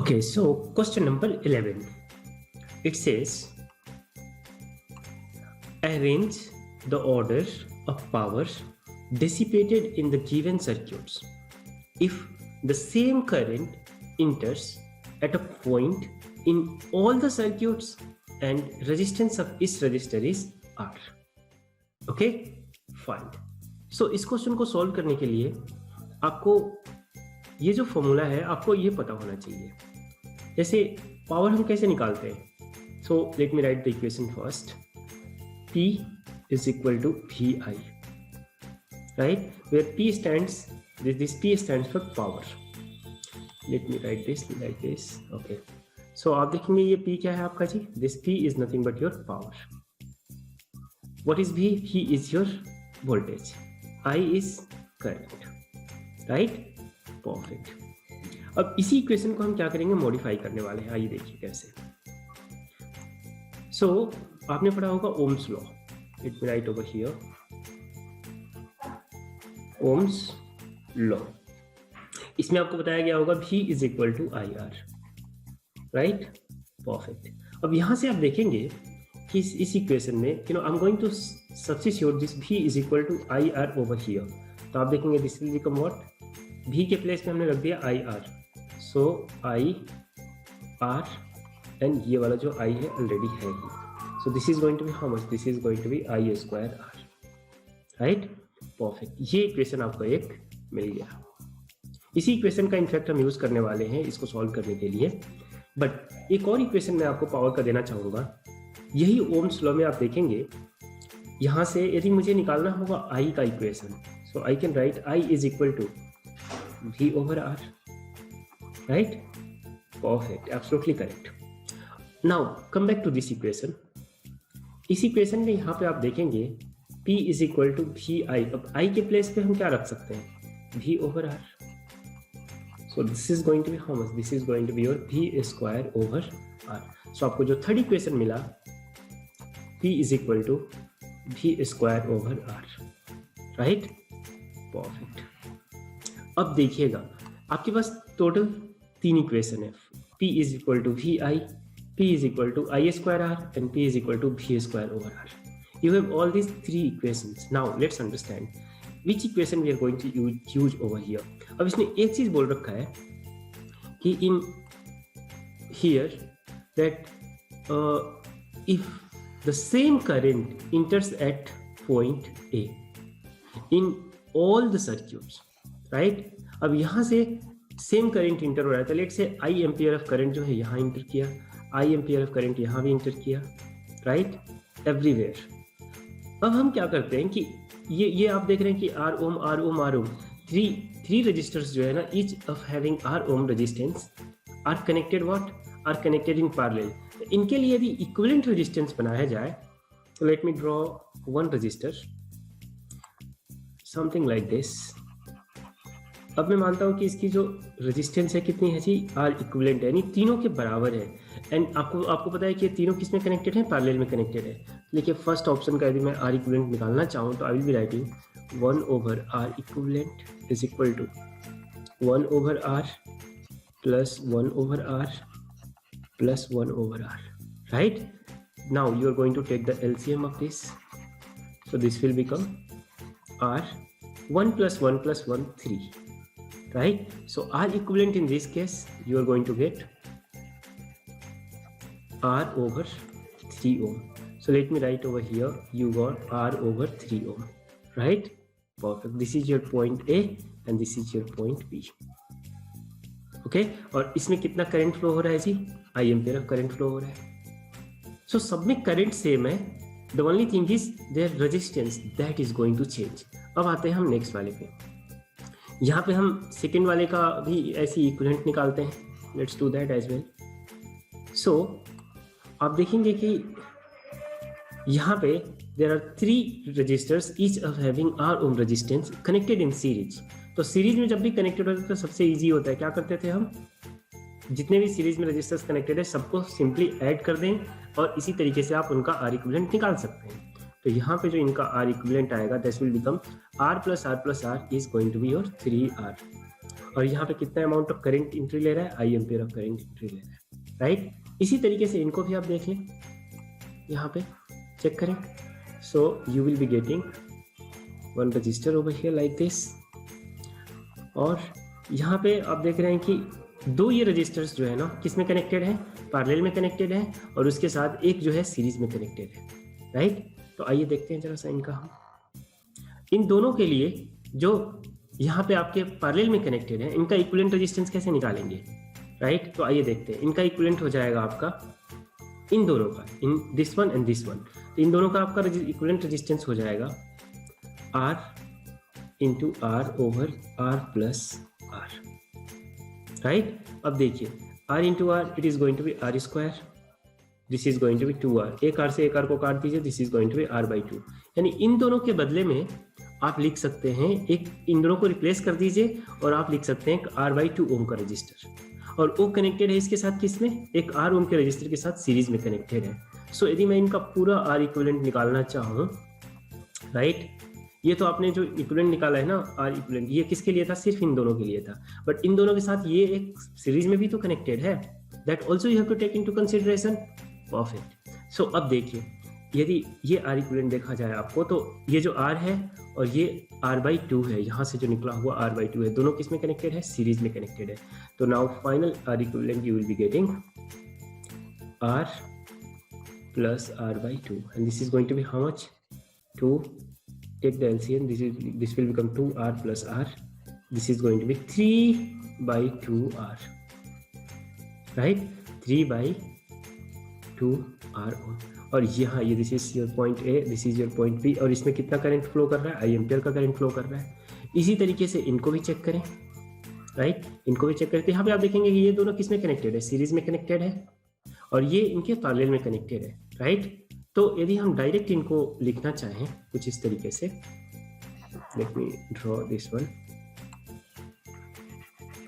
Okay, so question number 11. It says, arrange the order of power dissipated in the given circuits if the same current enters at a point in all the circuits and resistance of each resistor is R. Okay, fine. So इस question को solve करने के लिए आपको ये जो formula है आपको ये पता होना चाहिए। जैसे पावर हम कैसे निकालते हैं? So let me right the equation first. P is equal to VI, right? Where P stands, this P stands for power. Let me write this like this. Okay. So आप देखेंगे ये P क्या है आपका जी? This P is nothing but your power. What is V? V is your voltage. I is current, right? Perfect. अब इसी equation को हम क्या करेंगे? मॉडिफाई करने वाले हैं। आइए देखिए कैसे। सो आपने पढ़ा होगा Ohm's law. Let me write over here Ohm's law. इसमें आपको बताया गया होगा V is equal to IR, right? Perfect. अब यहां से आप देखेंगे कि इस इक्वेशन में I am going to substitute this V is equal to IR over here. तो आप देखेंगे this will become what? V के प्लेस में हमने रख दिया IR, सो IR एंड ये वाला जो I है ऑलरेडी है ही। So this is going to be how much? This is going to be I square R, right? Perfect. ये इक्वेशन आपको एक मिल गया। इसी इक्वेशन का इनफैक्ट हम यूज करने वाले हैं इसको सॉल्व करने के लिए। बट एक और इक्वेशन मैं आपको पावर का देना चाहूंगा। यही ओम्स लॉ में आप देखेंगे यहां से यदि मुझे निकालना होगा I का equation, so I can write I is equal to V over R, right? Perfect, absolutely correct. Now come back to this equation. इस इक्वेशन में यहाँ पे आप देखेंगे P is equal to VI। अब I के प्लेस पे हम क्या रख सकते हैं? V over R. So this is going to be how much? This is going to be your V square over R. So आपको जो थर्ड इक्वेशन मिला P is equal to V square over R, right? Perfect. अब देखिएगा आपके पास total तीन equation है। P is equal to VI, P is equal to I square R and P is equal to V square over R. You have all these three equations. Now let's understand which equation we are going to use over here. अब इसने एक चीज बोल रखा है कि in here that if the same current enters at point A in all the circuits, right? अब यहां से सेम करंट इंटर हो रहा है। तो लेट से I एम्पियर ऑफ करंट जो है यहां इंटर किया, I एम्पियर ऑफ करंट यहां भी इंटर किया, राइट? एवरीवेयर। अब हम क्या करते हैं कि ये आप देख रहे हैं कि R ओम थ्री रजिस्टर्स जो है ना, each of having R ohm resistance are connected what? Are connected in parallel. तो इनके लिए यदि इक्विवेलेंट रेजिस्टेंस बनाया जाए तो let me draw one resistor something like this. अब मैं मानता हूं कि इसकी जो रेजिस्टेंस है कितनी है जी? आर इक्विवेलेंट है, यानी तीनों के बराबर है। एंड आपको पता है कि ये तीनों किस में कनेक्टेड है? पैरेलल में कनेक्टेड है। देखिए फर्स्ट ऑप्शन का यदि मैं आर इक्विवेलेंट निकालना चाहूँ तो I will be writing 1 over R equivalent is equal to 1 over R plus 1 over R plus 1 over R, right? Now you are going to take the LCM of this, so this will become R 1 plus 1 plus 1 3, right? So R equivalent in this case you are going to get R over 3 ohm. So let me write over here you got R over 3 ohm, right? Perfect. This is your point A and this is your point B. Okay? और इसमें कितना current flow हो रहा है जी? I ampere of current flow हो रहा है। So सब में करंट सेम है, the only thing is their resistance that is going to change. अब आते हैं हम नेक्स्ट वाले पे। यहाँ पे हम सेकेंड वाले का भी ऐसी इक्विवेलेंट निकालते हैं। Let's do that as well. So आप देखेंगे कि यहाँ पे there are three resistors each of having R ohm resistance connected in series. तो सीरीज में जब भी कनेक्टेड होता है तो सबसे इजी होता है, क्या करते थे हम? जितने भी सीरीज में रजिस्टर्स कनेक्टेड है सबको सिंपली ऐड कर दें और इसी तरीके से आप उनका R इक्विवेलेंट निकाल सकते हैं। तो यहाँ पे जो इनका R इक्विवेलेंट आएगा that will become R plus R is going to be your 3R। और यहाँ पे कितना अमाउंट ऑफ करंट एंट्री ले रहा है, I ampere of current entry ले रहा है, राइट। इसी तरीके से इनको भी आप देख लें, यहाँ पे चेक करें। So you will be getting one register over here like this, और यहाँ पे आप देख रहे हैं कि दो ये रजिस्टर्स जो है ना किस में कनेक्टेड है, पैरेलल में कनेक्टेड है, और उसके साथ एक जो है सीरीज में कनेक्टेड है, राइट। तो आइए देखते हैं जरा सा इनका हम इन दोनों के लिए जो यहाँ पे आपके पैरेलल में कनेक्टेड है इनका इक्विवेलेंट रेजिस्टेंस कैसे निकालेंगे, राइट। तो आइए देखते हैं, इनका इक्विवेलेंट हो जाएगा आपका इन दोनों का, in this one and this one, तो इन दोनों का आपका इक्विवेलेंट रेजिस्टेंस हो जाएगा R into R over R plus R, right. अब देखिए R into R it is going to be R square, this is going to be 2R, एक R से एक R को काट दीजिए, this is going to be R/2, यानी इन दोनों के बदले में आप लिख सकते हैं एक, इन दोनों को रिप्लेस कर दीजिए और आप लिख सकते हैं R/2 ओम का रजिस्टर, और वो कनेक्टेड है इसके साथ किसमें, एक R ओम के रजिस्टर के साथ सीरीज में कनेक्टेड है। सो यदि मैं इनका पूरा R इक्विवेलेंट निकालना चाहूँ, राइट, ये तो आपने जो इक्विवेलेंट निकाला है ना R इक्विवेलेंट, ये किसके लिए था, सिर्फ इन दोनों के लिए था, बट इन दोनों के साथ ये एक सीरीज में भी तो कनेक्टेड है, that also you have to take into consideration. Perfect. So अब देखिए यदि ये R इक्विवेलेंट देखा जाए आपको, तो ये जो R है और ये R/2 है, यहाँ से जो निकला हुआ R/2 है, दोनों किस में कनेक्टेड है, सीरीज में कनेक्टेड है। तो now final R equivalent you will be getting R plus R/2 and this is going to be how much, 2, take the LCM, this will become 2R plus R, this is going to be 3/2R, right, 3/2R, और यहाँ ये this is your point A, this is your point B, और इसमें कितना current flow कर रहा है, I ampere का करंट फ्लो कर रहा है। इसी तरीके से इनको भी चेक करें, राइट, इनको भी चेक करें। तो यहाँ पे आप देखेंगे कि ये दोनों किस में कनेक्टेड है, सीरीज में कनेक्टेड है, और ये इनके पैरेलल में कनेक्टेड है, राइट। तो यदि हम डायरेक्ट इनको लिखना चाहें कुछ इस तरीके से, let me draw this one,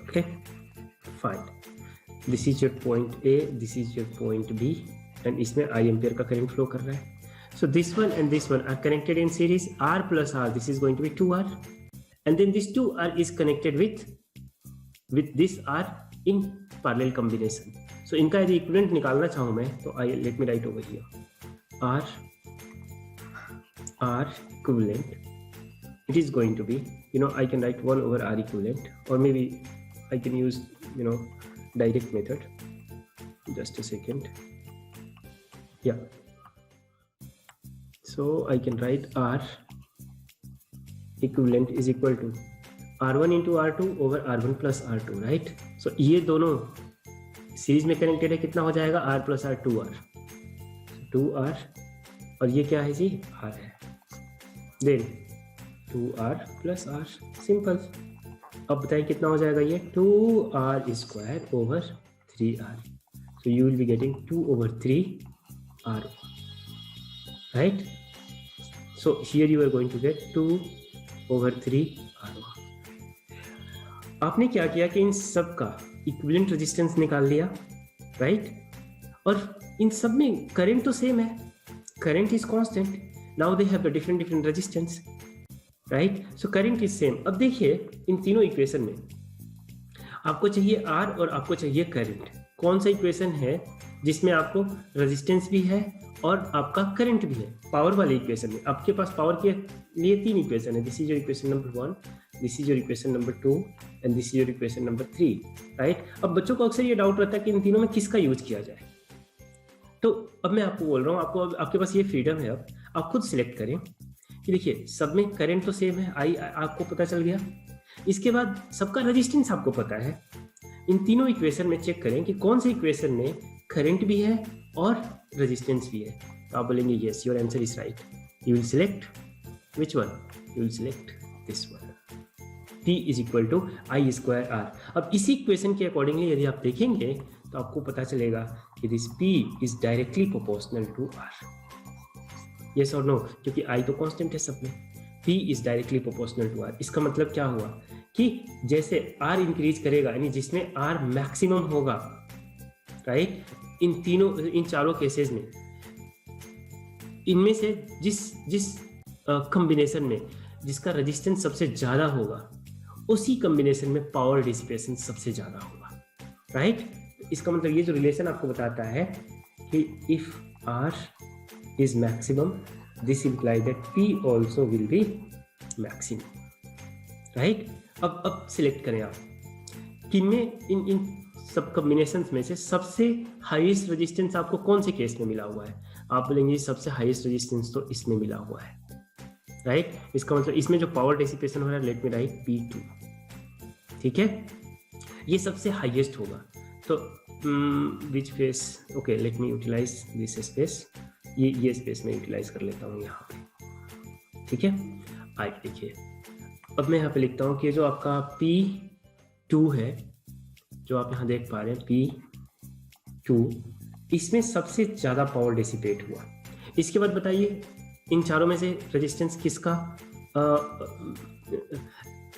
okay fine, this is your point A, this is your point B, and इसमें आई एम्पियर का करंट फ्लो कर रहा है। So this one and this one are connected in series, R plus R, this is going to be 2R, and then this 2R is connected with this R in parallel combination. So इनका यदि equivalent निकालना चाहूँ मैं, तो I let me write over here R equivalent, it is going to be, you know, I can write 1 over R equivalent, or maybe I can use, you know, direct method. Just a second. Yeah. So I can write R equivalent is equal to R1 into R2 over R1 plus R2, right? So ये दोनों series में connected है, कितना हो जाएगा, R plus R 2R, 2R, और ये क्या है जी, R है, then 2R plus R, simple. अब बताइए कितना हो जाएगा ये, 2R square over 3R, so you will be getting 2 over 3R, right? So here you are going to get 2 over 3R। आपने क्या किया कि इन सब का इक्विवेलेंट रेजिस्टेंस निकाल लिया, राइट, और इन सब में करंट तो सेम है, current is constant, now they have the different resistance, right, so current is same. अब देखिए इन तीनों इक्वेशन में आपको चाहिए R और आपको चाहिए करंट, कौन सा इक्वेशन है जिसमें आपको रेजिस्टेंस भी है और आपका करंट भी है। पावर वाले इक्वेशन में आपके पास पावर के लिए 3 इक्वेशन है, this is your equation number 1, this is your equation number 2 and this is your equation number 3, right. अब बच्चों को अक्सर ये डाउट रहता है कि इन तीनों में किसका यूज किया जाए, तो अब मैं आपको बोल रहा हूँ, आपको आपके पास ये फ्रीडम है, अब आप खुद सिलेक्ट करें कि देखिए सब में करंट तो सेम है, आई आपको पता चल गया, इसके बाद सबका रेजिस्टेंस आपको पता है। इन तीनों इक्वेशन में चेक करें कि कौन से इक्वेशन में करंट भी है और रेजिस्टेंस भी है, तो आप बोलेंगे yes your answer is right, you will select which one, you will select this one, P is equal to I square R। अब इसी इक्वेशन के अकॉर्डिंगली यदि आप देखेंगे तो आपको पता चलेगा कि this P is directly proportional to R, yes और नो, क्योंकि I तो कांस्टेंट है सब में, P is directly proportional to R। इसका मतलब क्या हुआ कि जैसे R इंक्रीज करेगा, यानी जिसमें R मैक्सिमम होगा, राइट, इन चारों केसेस में, इनमें से जिस कॉम्बिनेशन में जिसका रेजिस्टेंस सबसे ज्यादा होगा उसी कॉम्बिनेशन में पावर डिसिपेशन सबसे ज्यादा होगा, राइट? इसका मतलब ये जो रिलेशन आपको बताता है कि if R is maximum, this implies that P also will be maximum, right? अब सिलेक्ट करें आप किनमें इन सब कॉम्बिनेशंस में से सबसे हाईएस्ट रेजिस्टेंस आपको कौन से केस में मिला हुआ है? आप बोलेंगे सबसे हाईएस्ट रेजिस्टेंस तो इसमें मिला हुआ है, राइट? इसका मतलब इसमें जो पावर डिसिपेशन हो रहा है, लेट मी राइट P2, ठीक है, ये सबसे हाईएस्ट होगा। तो which face, okay let me utilize this space, ये स्पेस में यूटिलाइज कर लेता हूँ यहाँ पे, ठीक है। आइए देखिए, अब मैं यहाँ पे लिखता हूँ कि जो आपका P2 है, जो आप यहाँ देख पा रहे हैं P2, इसमें सबसे ज़्यादा पावर डिसिपेट हुआ। इसके बाद बताइए इन चारों में से रेजिस्टेंस किसका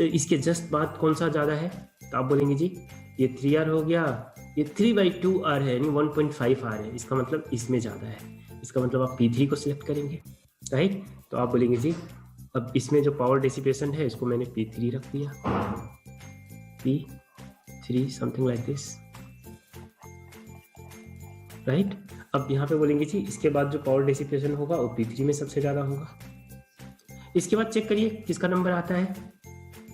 इसके जस्ट बाद कौन सा ज़्यादा है? तो आप बोलेंगे जी ये 3R हो गया, ये 3/2R है, यानी 1.5R है, इसका मतलब इसमें ज़्यादा है। इसका मतलब आप P3 को सिलेक्ट करेंगे, राइट? तो आप बोलेंगे जी अब इसमें जो पावर डिसिपेशन है इसको मैंने P3 रख दिया, P3 something like this, right? अब यहाँ पे बोलेंगे जी इसके बाद जो पावर डिसिपेशन होगा वो P3 में सबसे ज़्यादा होगा। इसके बाद चेक करिए किसका नंबर आता है,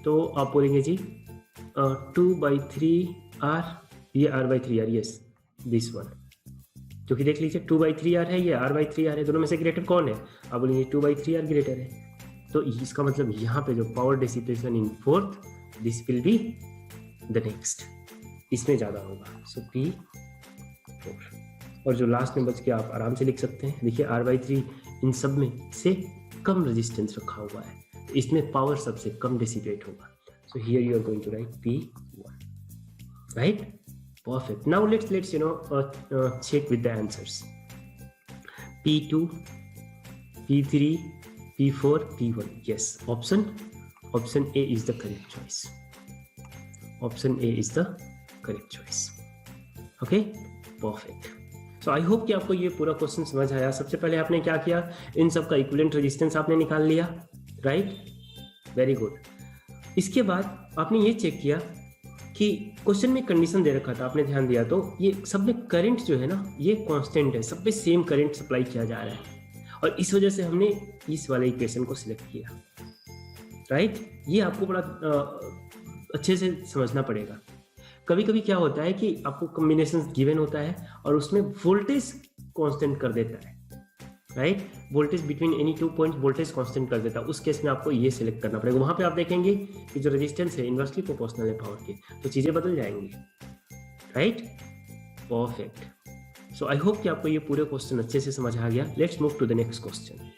तो आप बोलेंगे जी 2/3R, ये R/3R, यस दिस वन, क्योंकि देख लीजिए 2/3R है, ये R/3R है, दोनों में से ग्रेटर कौन है? आप बोलेंगे 2/3R ग्रेटर है। तो इसका मतलब यहाँ पे जो power dissipation in fourth, this will be the next, इसमें ज़्यादा होगा, सो P4। और जो लास्ट में बच के आप आराम से लिख सकते हैं, देखिए R/3 इन सब में से कम रेजिस्टेंस रखा हुआ है, तो इसमें पावर सबसे कम डिसिपेट होगा। So here you are going to write P1, right? Perfect. Now let's check with the answers. P2, P3, P4, P1. Yes, option A is the correct choice. Option A is the correct choice. Okay, perfect. So I hope कि आपको ये पूरा question समझ आया। सबसे पहले आपने क्या किया, इन सब का इक्विवेलेंट रेजिस्टेंस आपने निकाल लिया, राइट? Very good. इसके बाद आपने ये चेक किया कि क्वेश्चन में कंडीशन दे रखा था, आपने ध्यान दिया तो ये सब में करंट जो है ना ये कांस्टेंट है, सब पे सेम करंट सप्लाई किया जा रहा है, और इस वजह से हमने इस वाले इक्वेशन को सिलेक्ट किया, राइट? ये आपको बड़ा अच्छे से समझना पड़ेगा। कभी कभी क्या होता है कि आपको कॉम्बिनेशन गिवन होता है और उसमें वोल्टेज कांस्टेंट कर देता है, right? Voltage between any 2 points voltage constant कर देता है, उस केस में आपको ये सिलेक्ट करना पड़ेगा। वहां पे आप देखेंगे कि जो रेजिस्टेंस है इनवर्सली प्रोपोर्शनल है पावर के, तो चीजें बदल जाएंगी, right? Perfect. So I hope कि आपको ये पूरे क्वेश्चन अच्छे से समझ आ गया। Let's move to the next question.